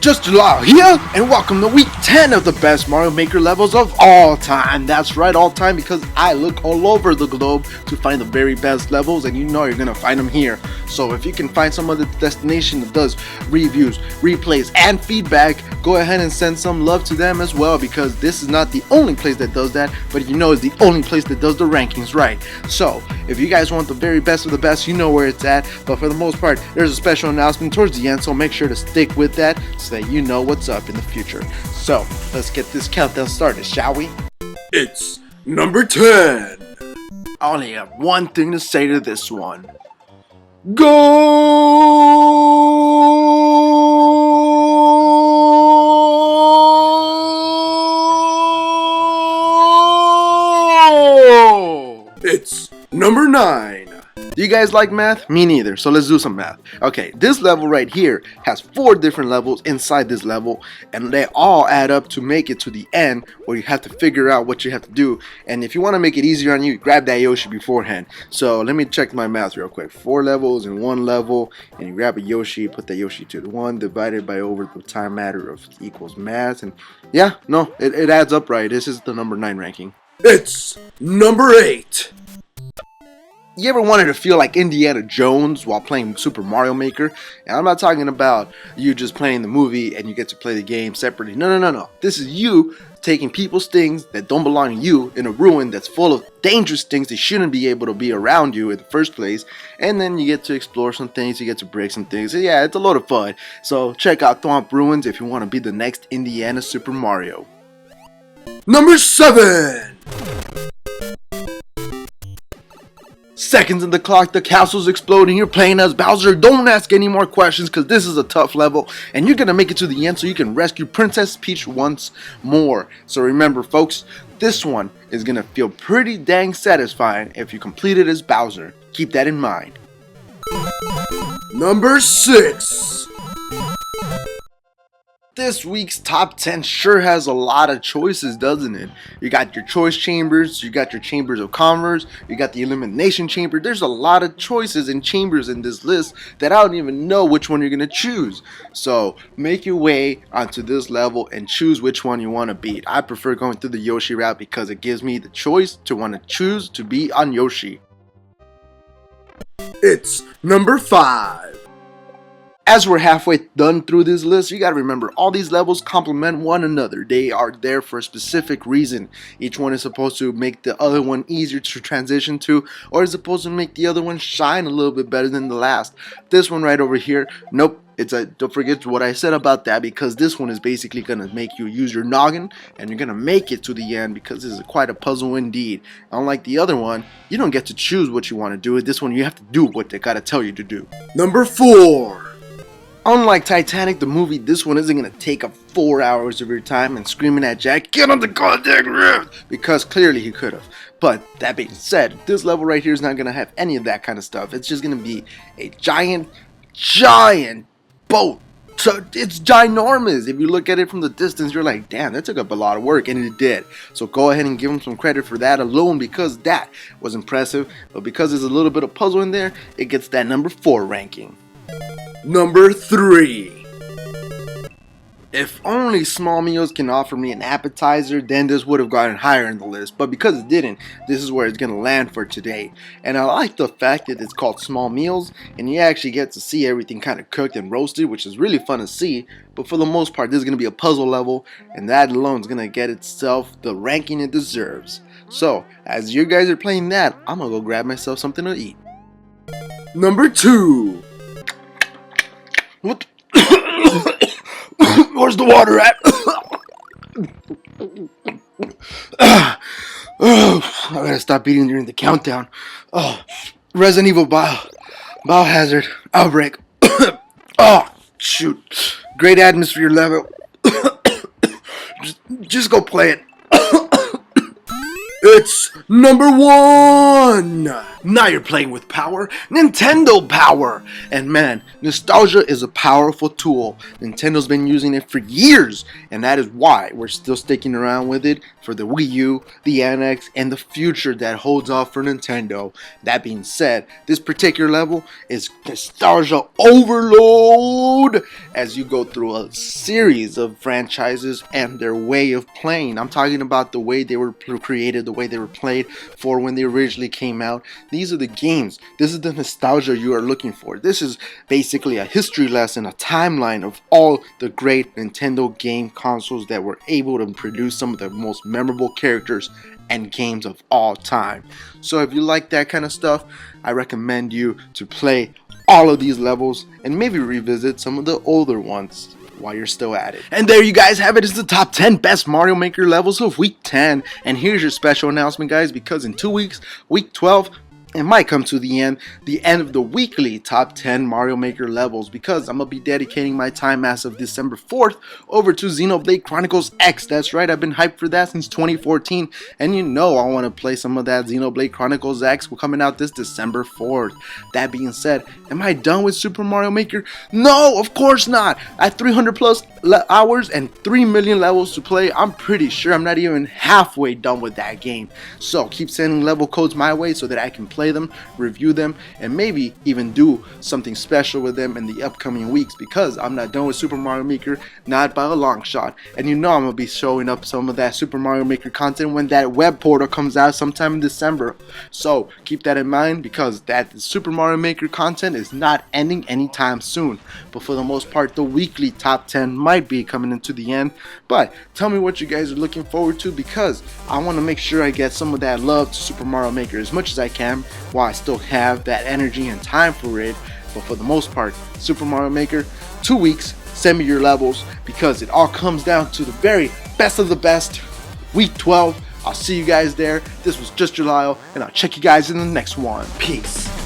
Just Jalal here, and welcome to week 10 of the best Mario Maker levels of all time. That's right, all time, because I look all over the globe to find the very best levels, and you know you're gonna find them here. So if you can find some other destination that does reviews, replays, and feedback, go ahead and send some love to them as well, because this is not the only place that does that, but you know it's the only place that does the rankings right. So if you guys want the very best of the best, you know where it's at, but for the most part, there's a special announcement towards the end, so make sure to stick with that so that you know what's up in the future. So let's get this countdown started, shall we? It's number 10. I only have one thing to say to this one. Go! It's number 9. Do you guys like math? Me neither, so let's do some math. Okay, this level right here has 4 different levels inside this level, and they all add up to make it to the end where you have to figure out what you have to do. And if you want to make it easier on you, grab that Yoshi beforehand. So let me check my math real quick. 4 levels in 1 level, and you grab a Yoshi, put that Yoshi to the 1 divided by over the time matter of equals math, and yeah, no, it adds up right. This is the number 9 ranking. It's number 8. You ever wanted to feel like Indiana Jones while playing Super Mario Maker? And I'm not talking about you just playing the movie and you get to play the game separately. No. This is you taking people's things that don't belong to you in a ruin that's full of dangerous things that shouldn't be able to be around you in the first place. And then you get to explore some things, you get to break some things. Yeah, it's a lot of fun. So check out Thwomp Ruins if you want to be the next Indiana Super Mario. Number 7. Seconds in the clock, the castle's exploding, you're playing as Bowser. Don't ask any more questions because this is a tough level and you're gonna make it to the end so you can rescue Princess Peach once more. So remember folks, this one is gonna feel pretty dang satisfying if you complete it as Bowser. Keep that in mind. Number 6. This week's top 10 sure has a lot of choices, doesn't it? You got your choice chambers, you got your chambers of commerce, you got the elimination chamber. There's a lot of choices and chambers in this list that I don't even know which one you're gonna choose. So make your way onto this level and choose which one you want to beat. I prefer going through the Yoshi route because it gives me the choice to want to choose to be on Yoshi. It's number 5. As we're halfway done through this list, you gotta remember all these levels complement one another. They are there for a specific reason. Each one is supposed to make the other one easier to transition to, or is supposed to make the other one shine a little bit better than the last. This one right over here, nope. Don't forget what I said about that, because this one is basically gonna make you use your noggin and you're gonna make it to the end, because this is quite a puzzle indeed. Unlike the other one, you don't get to choose what you want to do. With this one, you have to do what they gotta tell you to do. Number 4. Unlike Titanic, the movie, this one isn't going to take up 4 hours of your time and screaming at Jack, "Get on the goddamn lift!" because clearly he could have. But that being said, this level right here is not going to have any of that kind of stuff. It's just going to be a giant boat. So it's ginormous. If you look at it from the distance, you're like, damn, that took up a lot of work, and it did. So go ahead and give him some credit for that alone, because that was impressive. But because there's a little bit of puzzle in there, it gets that number 4 ranking. Number 3. If only Small Meals can offer me an appetizer, then this would have gotten higher in the list. But because it didn't, this is where it's going to land for today. And I like the fact that it's called Small Meals, and you actually get to see everything kind of cooked and roasted, which is really fun to see. But for the most part, this is going to be a puzzle level, and that alone is going to get itself the ranking it deserves. So, as you guys are playing that, I'm going to go grab myself something to eat. Number 2. What? Where's the water at? I gotta stop eating during the countdown. Resident Evil Biohazard Outbreak. Shoot. Great atmosphere level. just go play it. It's number 1! Now you're playing with power, Nintendo power! And man, nostalgia is a powerful tool. Nintendo's been using it for years, and that is why we're still sticking around with it for the Wii U, the NX, and the future that holds off for Nintendo. That being said, this particular level is nostalgia overload as you go through a series of franchises and their way of playing. I'm talking about the way they were created, the way they were played for when they originally came out. These are the games. This is the nostalgia you are looking for. This is basically a history lesson, a timeline of all the great Nintendo game consoles that were able to produce some of the most memorable characters and games of all time. So if you like that kind of stuff, I recommend you to play all of these levels and maybe revisit some of the older ones while you're still at it. And there you guys have it. It's the top 10 best Mario Maker levels of week 10. And here's your special announcement, guys, because in 2 weeks, week 12, it might come to the end of the weekly top 10 Mario Maker levels, because I'm going to be dedicating my time as of December 4th over to Xenoblade Chronicles X. That's right, I've been hyped for that since 2014, and you know I want to play some of that Xenoblade Chronicles X. We're coming out this December 4th. That being said, am I done with Super Mario Maker? No, of course not. At 300 plus hours and 3 million levels to play, I'm pretty sure I'm not even halfway done with that game. So keep sending level codes my way so that I can play them, review them, and maybe even do something special with them in the upcoming weeks, because I'm not done with Super Mario Maker, not by a long shot. And you know I'm gonna be showing up some of that Super Mario Maker content when that web portal comes out sometime in December. So keep that in mind, because that Super Mario Maker content is not ending anytime soon. But for the most part, the weekly top 10 might be coming into the end. But tell me what you guys are looking forward to, because I want to make sure I get some of that love to Super Mario Maker as much as I can, while I still have that energy and time for it. But for the most part, Super Mario Maker, 2 weeks, send me your levels, because it all comes down to the very best of the best. Week 12, I'll see you guys there. This was Just Your Lyle, and I'll check you guys in the next one. Peace.